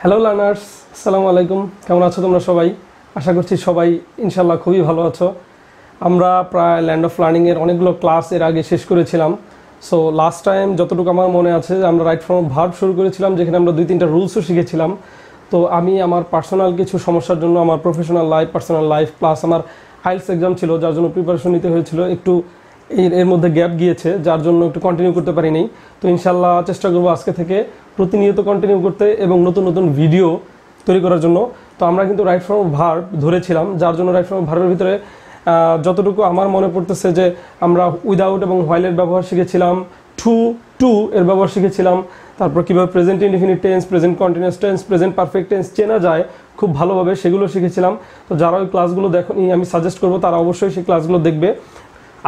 Hello learners, আসসালামু আলাইকুম। কেমন আছো তোমরা সবাই? আশা করছি সবাই ইনশাল্লাহ খুবই ভালো আছো। আমরা প্রায় ল্যান্ড অফ লার্নিংয়ের অনেকগুলো ক্লাস এর আগে শেষ করেছিলাম। সো লাস্ট টাইম যতটুকু আমার মনে আছে আমরা রাইট ফ্রম ভার্ব শুরু করেছিলাম, যেখানে আমরা 2-3টা রুলসও শিখেছিলাম। তো আমি আমার পার্সোনাল কিছু সমস্যার জন্য আমার প্রফেশনাল লাইফ প্লাস আমার আইএলটিএস এক্সাম ছিল, যার জন্য প্রিপারেশন নিতে হয়েছিল, একটু এর মধ্যে গ্যাপ গিয়েছে, যার জন্য একটু কন্টিনিউ করতে পারিনি। তো ইনশাল্লাহ চেষ্টা করবো আজকে থেকে প্রতিনিয়ত কন্টিনিউ করতে এবং নতুন নতুন ভিডিও তৈরি করার জন্য। তো আমরা কিন্তু রাইট ফ্রম ভার্ব ধরেছিলাম, যার জন্য রাইট ফ্রম ভার্বের ভিতরে যতটুকু আমার মনে পড়তেছে যে আমরা উইদাউট এবং হোয়াইলের ব্যবহার শিখেছিলাম, টু এর ব্যবহার শিখেছিলাম, তারপর কীভাবে present indefinite tense, present continuous tense, present perfect tense চেনা যায় খুব ভালোভাবে, সেগুলো শিখেছিলাম। তো যারা ওই ক্লাসগুলো দেখোনি আমি সাজেস্ট করবো তারা অবশ্যই সেই ক্লাসগুলো দেখবে।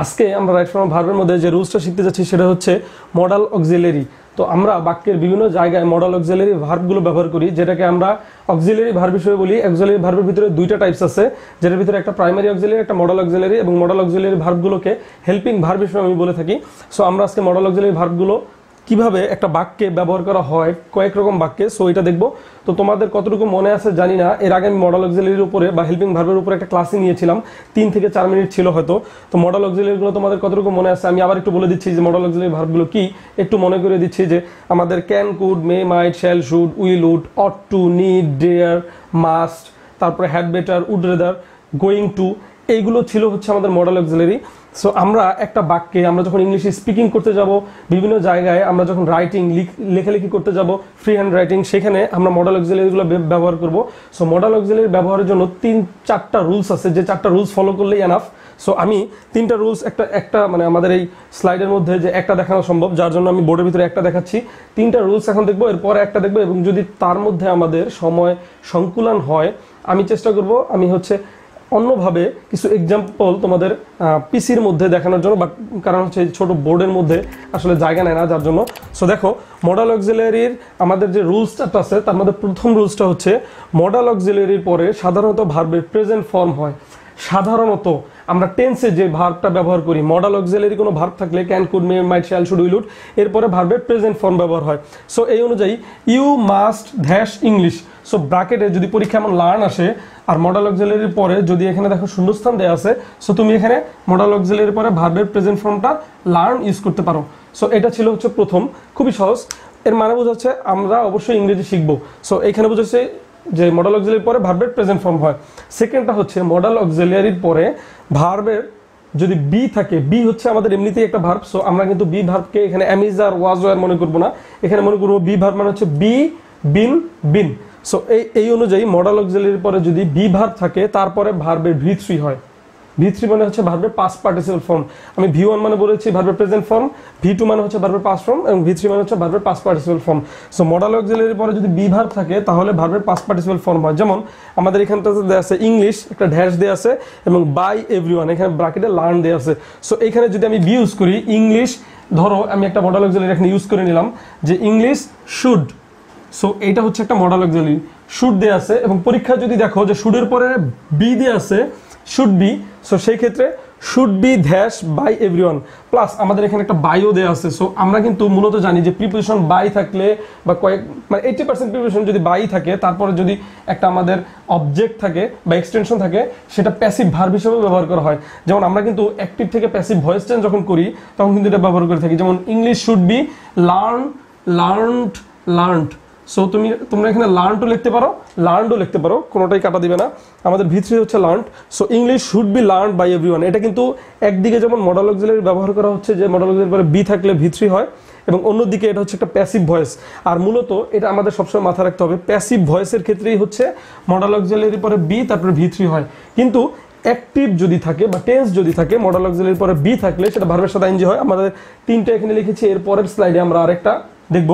আজকে আমরা রাইট ফ্রম ভার্বের মধ্যে যে রুলসটা শিখতে যাচ্ছি সেটা হচ্ছে মডাল অক্সিলারি। তো আমরা বাক্যের বিভিন্ন জায়গায় মডাল অক্সিলারি ভার্বগুলো ব্যবহার করি, যেটাকে আমরা অক্সিলারি ভার্ব হিসেবে বলি। অক্সিলারি ভার্বের ভিতরে 2টা টাইপস আছে, যেটার ভিতরে একটা প্রাইমারি অক্সিলারি, একটা মডাল অক্সিলারি, এবং মডাল অক্সিলারি ভার্বগুলোকে হেল্পিং ভার্ব হিসেবে আমি বলে থাকি। সো আমরা আজকে মডাল অক্সিলারি ভার্বগুলো কিভাবে একটা বাক্যে ব্যবহার করা হয়, কয়েক রকম বাক্যে, সো এটা দেখবো। তো তোমাদের কতটুকু মনে আছে জানি না, এর আগে আমি মডাল অক্সিলারির উপরে বা হেল্পিং ভার্বের উপরে একটা ক্লাসই নিয়েছিলাম, 3 থেকে 4 মিনিট ছিল হয়তো। তো মডাল অক্সিলারিগুলো তোমাদের কতটুকু মনে আছে আমি আবার একটু বলে দিচ্ছি যে মডাল অক্সিলারি ভার্বগুলো কি, একটু মনে করে দিচ্ছি যে আমাদের can, could, may, might, shall, should, will, would, ought to, need, dare, must, তারপরে had better, would rather, going to, এইগুলো ছিল হচ্ছে আমাদের মডাল অক্সিলারি। সো আমরা একটা বাক্যে আমরা যখন ইংলিশে স্পিকিং করতে যাব, বিভিন্ন জায়গায় আমরা যখন রাইটিং লেখালেখি করতে যাব, ফ্রি হ্যান্ড রাইটিং, সেখানে আমরা মডাল অক্সিলারিগুলো ব্যবহার করব। সো মডাল অক্সিলারি ব্যবহারের জন্য 3-4টা রুলস আছে, যে 4টা রুলস ফলো করলেই এনাফ। সো আমি 3টা রুলস একটা মানে আমাদের এই স্লাইডের মধ্যে যে একটা দেখানো সম্ভব, যার জন্য আমি বোর্ডের ভিতরে একটা দেখাচ্ছি। 3টা রুলস এখন দেখবো, এরপরে একটা দেখবো, এবং যদি তার মধ্যে আমাদের সময় সংকুলন হয় আমি চেষ্টা করব আমি হচ্ছে অন্যভাবে কিছু এক্সাম্পল তোমাদের পিসির মধ্যে দেখানোর জন্য, বাট কারণ হচ্ছে ছোট বোর্ডের মধ্যে আসলে জায়গা নেয় না, যার জন্য। সো দেখো মডাল অক্সিলারির আমাদের যে রুলসটা আছে তার মধ্যে প্রথম রুলসটা হচ্ছে মডাল অক্সিলারির পরে সাধারণত ভার্বের প্রেজেন্ট ফর্ম হয়। সাধারণত আমরা টেন্সে যে ভার্বটা ব্যবহার করি, মডাল অক্সিলারি কোনো ভার্ব থাকলে can, could, may, might, shall, should, will, would, এরপরে ভার্বের প্রেজেন্ট ফর্ম ব্যবহার হয়। সো এই অনুযায়ী you must dash English. So ব্র্যাকেটে যদি পরীক্ষা এমন লার্ন আসে আর মডাল অক্সিলারির পরে যদি এখানে দেখো শূন্যস্থান দেওয়া আছে, সো তুমি এখানে মডাল অক্সিলারির পরে ভার্বের প্রেজেন্ট ফর্মটা লার্ন ইউজ করতে পারো। সো এটা ছিল হচ্ছে প্রথম, খুবই সহজ। এর মানে বোঝাচ্ছে আমরা অবশ্যই ইংরেজি শিখবো। সো এখানে বোঝাচ্ছে যে মডাল অক্সিলারির পরে ভার্বের প্রেজেন্ট ফর্ম হয়। সেকেন্ডটা হচ্ছে মডাল অক্সিলারির পরে ভার্বের যদি বি থাকে, বি হচ্ছে আমাদের এমনিতেই একটা ভার্ব। সো আমরা কিন্তু বি ভার্বকে এখানে অ্যামিজ আর ওয়াজ ওয়ার মনে করবো না, এখানে মনে করবো বি ভার্ব মানে হচ্ছে বি, বিন। সো এই অনুযায়ী মডাল অক্সিলারির পরে যদি বি ভার্ব থাকে তারপরে ভার্বের V3 হয়। V3 মানে হচ্ছে ভার্বের পাস্ট পার্টিসিপল ফর্ম। আমি V1 মানে বলেছি ভার্বের প্রেজেন্ট ফর্ম, V2 মানে হচ্ছে ভার্বের পাস্ট ফর্ম, এবং V3 মানে হচ্ছে ভার্বের past participle form. So modal অক্সিলারির পরে যদি বি ভার্ব থাকে তাহলে ভার্বের পাস্ট পার্টিসিপল ফর্ম হয়। যেমন আমাদের এখানটাতে দেওয়া আছে ইংলিশ, একটা ড্যাশ দেওয়া আছে, এবং বাই এভরিওয়ান, এখানে ব্র্যাকেটে লার্ন দেওয়া আছে। সো এখানে যদি আমি বি ইউজ করি, ইংলিশ, ধরো আমি একটা মডাল অক্সিলারি এখানে ইউজ করে নিলাম যে ইংলিশ শুড। সো এইটা হচ্ছে একটা মডাল অক্সিলারি, শুড দেয়া আছে, এবং পরীক্ষা যদি দেখো যে শুডের পরে বি দেয়া আছে, শুড বি, সো সেই ক্ষেত্রে should be dash by everyone, plus আমাদের এখানে একটা বাইও দেয়া আছে। সো আমরা কিন্তু মূলত জানি যে প্রিপোজিশন বাই থাকলে বা মানে 80% প্রিপোজিশন যদি বাই থাকে, তারপরে যদি একটা আমাদের অবজেক্ট থাকে বা এক্সটেনশন থাকে, সেটা প্যাসিভ ভার্ব হিসেবে ব্যবহার করা হয়। যেমন আমরা কিন্তু অ্যাক্টিভ থেকে প্যাসিভ ভয়েস চেঞ্জ যখন করি তখন কিন্তু এটা ব্যবহার করে থাকি। যেমন English should be learned. So তোমরা এখানে লার্নও লিখতে পারো, কোনোটাই কাটা দিবে না। আমাদের V3 হচ্ছে learned. So English should be learned by everyone. এটা কিন্তু একদিকে যেমন মডাল অক্সিলারি ব্যবহার করা হচ্ছে যে মডাল অক্সিলারির পরে বি থাকলে V3 হয়, এবং অন্যদিকে এটা হচ্ছে একটা প্যাসিভ ভয়েস। আর মূলত এটা আমাদের সবসময় মাথায় রাখতে হবে, প্যাসিভ ভয়েসের ক্ষেত্রেই হচ্ছে মডাল অক্সিলারির পরে বি তারপরে V3 হয়। কিন্তু অ্যাক্টিভ যদি থাকে বা টেন্স যদি থাকে, মডাল অক্সিলারির পরে বি থাকলে সেটা ভার্বের সাথে আইএনজি হয়। আমাদের 3টা এখানে লিখেছি, এর পরের স্লাইডে আমরা আরেকটা দেখব।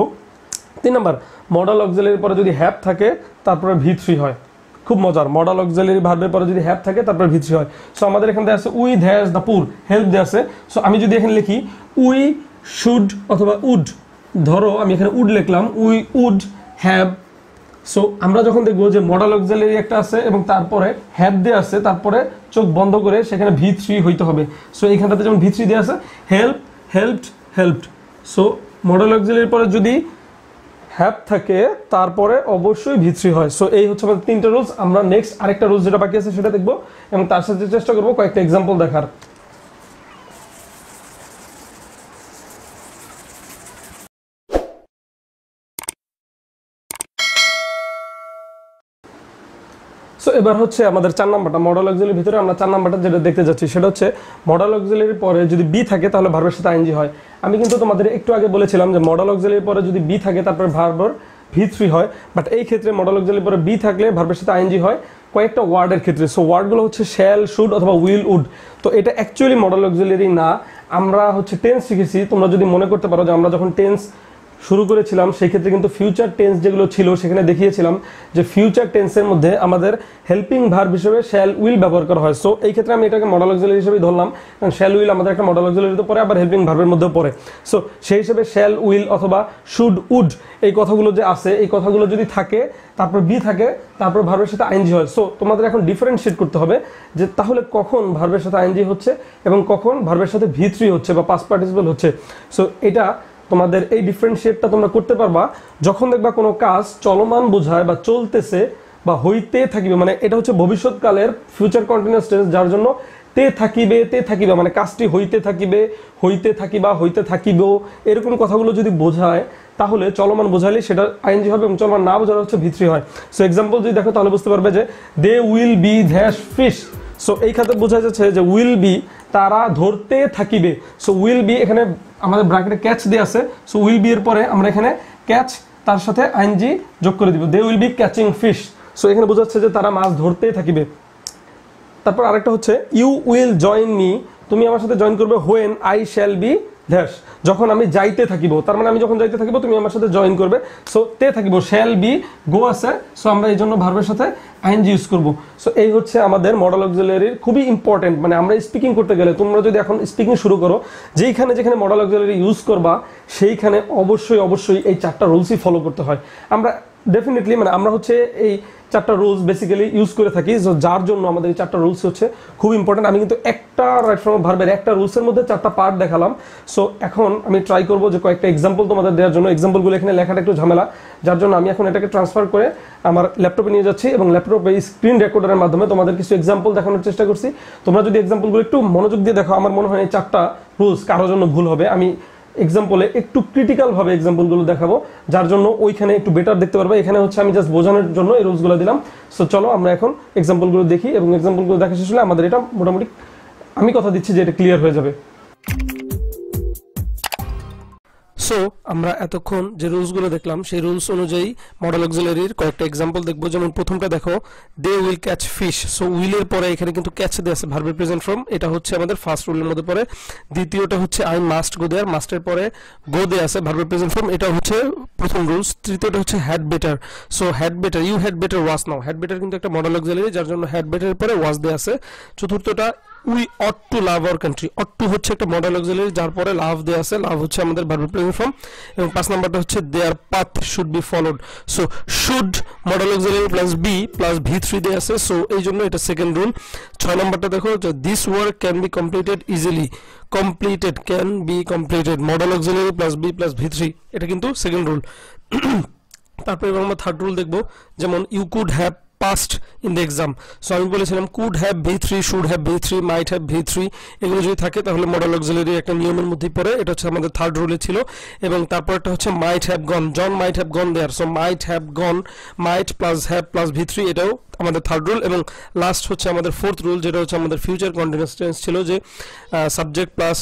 3 নাম্বার, মডাল অক্সিলারির পরে যদি হ্যাভ থাকে তারপরে V3 হয়। খুব মজার, মডাল অক্সিলারি ভার্বের পরে যদি হ্যাভ থাকে তারপরে V3 হয়। সো আমাদের এখানে দেওয়া আছে we has the poor, help দেওয়া আছে। সো আমি যদি এখানে লিখি উই শুড অথবা উড, ধরো আমি এখানে উড লিখলাম, উই উড হ্যাভ। সো আমরা যখন দেখবো যে মডাল অক্সিলারি একটা আছে এবং তারপরে হ্যাভ দেওয়া আছে, তারপরে চোখ বন্ধ করে সেখানে V3 হইতে হবে। সো এইখানটাতে যেমন V3 দেওয়া আছে, help, helped, helped, so modal অক্সিলারির পরে যদি হ্যাভ থাকে তারপরে অবশ্যই V3 হয়। সো এই হচ্ছে আমাদের তিনটা রুলস। আমরা নেক্সট আরেকটা রুলস যেটা বাকি আছে সেটা দেখব এবং তার সাথে চেষ্টা করব কয়েকটা এক্সাম্পল দেখার। সো এবার হচ্ছে আমাদের 4 নাম্বারটা মডাল অক্সিলারির ভিতরে আমরা 4 নাম্বারটা যেটা দেখতে যাচ্ছি সেটা হচ্ছে মডাল অক্সিলারির পরে যদি বি থাকে তাহলে ভার্বের সাথে আইএনজি হয়। আমি কিন্তু তোমাদের একটু আগে বলেছিলাম যে মডাল অক্সিলারির পরে যদি বি থাকে তারপরে ভার্বের V3 হয়, বাট এই ক্ষেত্রে মডাল অক্সিলারির পরে বি থাকলে ভার্বের সাথে আইএনজি হয় কয়েকটা ওয়ার্ডের ক্ষেত্রে। সো ওয়ার্ডগুলো হচ্ছে শ্যাল, শুড অথবা উইল, উড। তো এটা অ্যাকচুয়ালি মডাল অক্সিলারি না। আমরা হচ্ছে টেন্স শিখেছি, তোমরা যদি মনে করতে পারো যে আমরা যখন টেন্স শুরু করেছিলাম সেই ক্ষেত্রে কিন্তু ফিউচার টেন্স যেগুলো ছিল সেখানে দেখিয়েছিলাম যে ফিউচার টেন্সের মধ্যে আমাদের হেল্পিং ভার্ব হিসেবে শ্যাল উইল ব্যবহার করা হয়। সো এই ক্ষেত্রে আমি এটাকে মডাল অক্সিলারি হিসেবে ধরলাম, কারণ শ্যাল উইল আমাদের একটা মডাল অক্সিলারিতে পড়ে, আবার হেল্পিং ভার্বের মধ্যেও পড়ে। সো সেই হিসেবে শ্যাল উইল অথবা শুড উড এই কথাগুলো যে আছে, এই কথাগুলো যদি থাকে তারপর বি থাকে তারপর ভার্বের সাথে আইএনজি হয়। সো তোমাদের এখন ডিফারেন্সিয়েট করতে হবে যে তাহলে কখন ভার্বের সাথে আইএনজি হচ্ছে এবং কখন ভার্বের সাথে V3 হচ্ছে বা পাস্ট পার্টিসিপল হচ্ছে। সো এটা তোমাদের এই ডিফারেন্সিয়েটটা তোমরা করতে পারবা যখন দেখবা কোনো কাজ চলমান বোঝায় বা চলতেছে বা হইতে থাকিবে, মানে এটা হচ্ছে ভবিষ্যৎকালের ফিউচার কন্টিনিউয়াস টেন্স, যার জন্য তে থাকিবে মানে কাজটি হইতে থাকিবে, হইতে থাকিবা, হইতে থাকিব, এরকম কথাগুলো যদি বোঝায় তাহলে চলমান বোঝালে সেটা আইএনজি হবে এবং চলমান না বোঝালে হচ্ছে V3 হয়। সো এক্সাম্পল যদি দেখো তাহলে বুঝতে পারবে যে দে উইল বি দ্যাশ ফিশ। সো এই খাতে বোঝা যাচ্ছে যে উইল বি তারা ধরতে থাকিবে। সো উইল বি এখানে আমাদের ব্র্যাকেটে ক্যাচ দেয়া আছে। সো উইল বি এর পরে আমরা এখানে ক্যাচ তার সাথে আইএনজি যোগ করে দিব, they will be catching fish. So এখানে বোঝা যাচ্ছে যে তারা মাছ ধরতেই থাকিবে। তারপর আরেকটা হচ্ছে ইউ উইল জয়েন মি, তুমি আমার সাথে জয়েন করবে when I shall be dash, যখন আমি যাইতে থাকিব। তার মানে আমি যখন যাইতে থাকিব তুমি আমার সাথে জয়েন করবে। সো তে থাকিব, শ্যাল বি গো আছে, সো আমরা এই জন্য ভার্বের সাথে আইএনজি ইউজ করব। সো এই হচ্ছে আমাদের মডাল অক্সিলারির খুবই ইম্পর্টেন্ট, মানে আমরা স্পিকিং করতে গেলে তোমরা যদি এখন স্পিকিং শুরু করো যেখানে যেখানে মডাল অক্সিলারি ইউজ করবা সেইখানে অবশ্যই এই 4টা রুলসই ফলো করতে হয়। আমরা ডেফিনেটলি মানে আমরা হচ্ছে এই 4টা রুলস বেসিক্যালি ইউজ করে থাকি, যার জন্য আমাদের এই 4টা রুলস হচ্ছে খুব ইম্পর্টেন্ট। আমি কিন্তু একটা রাইট ফর্ম ভার্বের একটা রুলসের মধ্যে 4টা পার্ট দেখালাম। সো এখন আমি ট্রাই করবো যে কয়েকটা এক্সাম্পল তোমাদের দেওয়ার জন্য। এক্সাম্পলগুলো এখানে লেখাটা একটু ঝামেলা, যার জন্য আমি এখন এটাকে ট্রান্সফার করে আমার ল্যাপটপে নিয়ে যাচ্ছি এবং ল্যাপটপে স্ক্রিন রেকর্ডারের মাধ্যমে তোমাদের কিছু এক্সাম্পল দেখানোর চেষ্টা করছি। তোমরা যদি এক্সাম্পলগুলো একটু মনোযোগ দিয়ে দেখো, আমার মনে হয় এই 4টা রুলস কারোর জন্য ভুল হবে। আমি এক্সাম্পলে একটু ক্রিটিক্যাল ভাবে এক্সাম্পলগুলো দেখাবো, যার জন্য ওইখানে একটু বেটার দেখতে পারবে। এখানে হচ্ছে আমি জাস্ট বোঝানোর জন্য এই রুলসগুলো দিলাম। সো চলো আমরা এখন এক্সাম্পলগুলো দেখি এবং এক্সাম্পলগুলো দেখা শেষ হলে আমাদের এটা মোটামুটি আমি কথা দিচ্ছি যে এটা ক্লিয়ার হয়ে যাবে। সো আমরা এতক্ষণ যে রুলসগুলো দেখলাম সেই রুলস অনুযায়ী মডাল অক্সিলারির কয়েকটা এক্সাম্পল দেখবো। যেমন প্রথমটা দেখো, they will catch fish. So উইলের পরে এখানে কিন্তু ক্যাচ দেয়া আছে, ভার্বের প্রেজেন্ট ফর্ম, এটা হচ্ছে আমাদের ফার্স্ট রুলের মধ্যে পড়ে। দ্বিতীয়টা হচ্ছে আই মাস্ট গো দেয়ার, মাস্টের পরে গো দেয়া আছে, ভার্বের প্রেজেন্ট ফর্ম, এটা হচ্ছে প্রথম রুলস। তৃতীয়টা হচ্ছে had better. So had better, you had better was now, had better কিন্তু একটা মডাল অক্সিলারি, যার জন্য হ্যাড বেটারের পরে ওয়াজ দেয়া আছে। চতুর্থটা we ought to love our country, ought to হচ্ছে একটা মডাল অক্সিলারি যার পরে লাভ দেয়া আছে, লাভ হচ্ছে আমাদের ভার্বের প্রেজেন্ট ফর্ম। এবং 5 নাম্বারটা হচ্ছে their path should be followed. So should modal auxiliary plus be plus V3 দেয়া আছে, সো এই জন্য এটা সেকেন্ড রুল। 6 নাম্বারটা দেখো, this work can be completed easily, completed can be completed modal auxiliary plus be plus V3, এটা কিন্তু second rule. তারপরে আমরা থার্ড রুল দেখবো, যেমন you could have passed in the exam. So আমি বলেছিলাম could have V3, should have V3, might have V3, এগুলো যদি থাকে তাহলে মডাল অক্সিলারি একটা নিয়মের মধ্যেই পড়ে, এটা হচ্ছে আমাদের থার্ড রুলে ছিল। এবং তারপরটা হচ্ছে might have gone, John might have gone there. So might have gone, might plus have plus V3, এটাও আমাদের থার্ড রুল। এবং লাস্ট হচ্ছে আমাদের ফোর্থ রুল, যেটা হচ্ছে আমাদের ফিউচার কন্টিনিউয়াস টেন্স ছিল, যে subject plus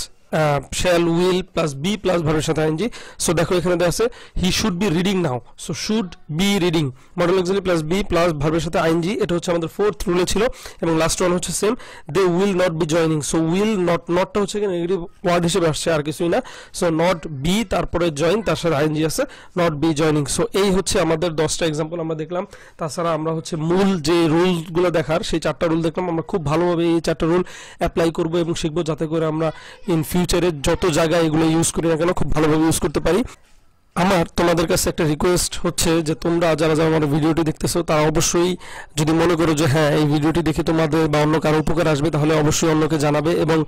shall will plus be plus ভার্বের সাথে আইএনজি। সো দেখো এখানে দেওয়া আছে he should be reading now, so should be reading modal auxiliary plus be plus ভার্বের সাথে আইএনজি, এটা হচ্ছে আমাদের ফোর্থ রুলে ছিল। এবং লাস্ট ওয়ান হচ্ছে same, they will not be joining. So will not, নটটা হচ্ছে নেগেটিভ ওয়ার্ড হিসেবে আসছে, আর কিছুই না। সো নট বি তারপরে জয়েন তার সাথে আইএনজি আছে, নট বি জয়নিং। সো এই হচ্ছে আমাদের 10টা এক্সাম্পল আমরা দেখলাম। তাছাড়া আমরা হচ্ছে মূল যে রুলগুলো দেখার সেই 4টা রুল দেখলাম। আমরা খুব ভালোভাবে এই 4টা রুল অ্যাপ্লাই করবো এবং শিখবো, যাতে করে আমরা ইন ফিউচারে যত জায়গায় এগুলো ইউজ করি না কেন খুব ভালোভাবে ইউজ করতে পারি। আমার তোমাদের কাছে একটা রিকোয়েস্ট হচ্ছে যে তোমরা যারা যারা আমার ভিডিওটি দেখতেছো তারা অবশ্যই যদি মনে করো যে হ্যাঁ এই ভিডিওটি দেখে তোমাদের বা অন্য কারো উপকার আসবে তাহলে অবশ্যই অন্যকে জানাবে এবং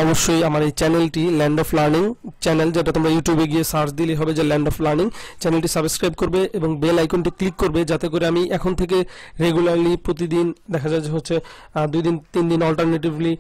অবশ্যই আমার এই চ্যানেলটি ল্যান্ড অফ লার্নিং চ্যানেল, যেটা তোমরা ইউটিউবে গিয়ে সার্চ দিলে হবে যে ল্যান্ড অফ লার্নিং, চ্যানেলটি সাবস্ক্রাইব করবে এবং বেল আইকনটি ক্লিক করবে যাতে করে আমি এখন থেকে রেগুলারলি প্রতিদিন দেখা যায় যে হচ্ছে 2 দিন 3 দিন অল্টারনেটিভলি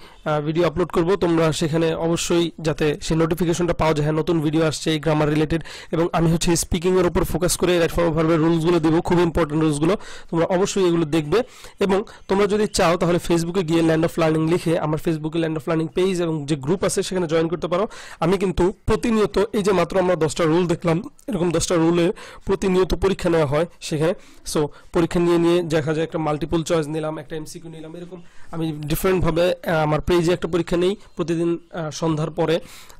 ভিডিও আপলোড করব। তোমরা সেখানে অবশ্যই যাতে সেই নোটিফিকেশনটা পাও যে হ্যাঁ নতুন ভিডিও আসছে এই গ্রামার রিলেটেড, এবং আমি হচ্ছে স্পিকিং এর উপর ফোকাস করে রাইট ফর্ম ভার্বের রুলসগুলো দেবো, খুব ইম্পর্টেন্ট রুলসগুলো, তোমরা অবশ্যই এগুলো দেখবে। এবং তোমরা যদি চাও তাহলে ফেসবুকে গিয়ে ল্যান্ড অফ লার্নিং লিখে আমার ফেসবুকে ল্যান্ড অফ লার্নিং পেজ এবং যে গ্রুপ আছে সেখানে জয়েন করতে পারো। আমি কিন্তু প্রতিনিয়ত এই যে মাত্র আমরা 10টা রুল দেখলাম, এরকম 10টা রুলের প্রতিনিয়ত পরীক্ষা নেওয়া হয় সেখানে। সো পরীক্ষা নিয়ে দেখা যায় একটা মাল্টিপল চয়েস নিলাম, একটা এমসিকিউ নিলাম, এরকম আমি ডিফারেন্টভাবে আমার পেজে একটা পরীক্ষা নেই প্রতিদিন সন্ধ্যার পরে,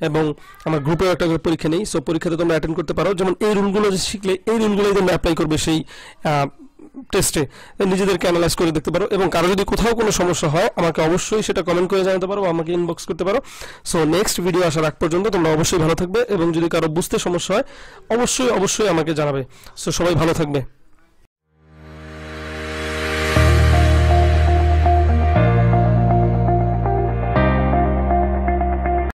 এবং আমার গ্রুপেও একটা করে পরীক্ষা নেই। সো পরীক্ষাতে তোমরা অ্যাটেন্ড করতে পারো। যেমন এই রুলগুলো যে শিখলে এই রুলগুলোই তোমরা অ্যাপ্লাই করবে সেই টেস্টে, নিজেদেরকে অ্যানালাইজ করে দেখতে পারো। এবং কারো যদি কোথাও কোনো সমস্যা হয় আমাকে অবশ্যই সেটা কমেন্ট করে জানাতে পারো বা আমাকে ইনবক্স করতে পারো। সো নেক্সট ভিডিও আসার আগ পর্যন্ত তোমরা অবশ্যই ভালো থাকবে, এবং যদি কারো বুঝতে সমস্যা হয় অবশ্যই আমাকে জানাবে। সো সবাই ভালো থাকবে।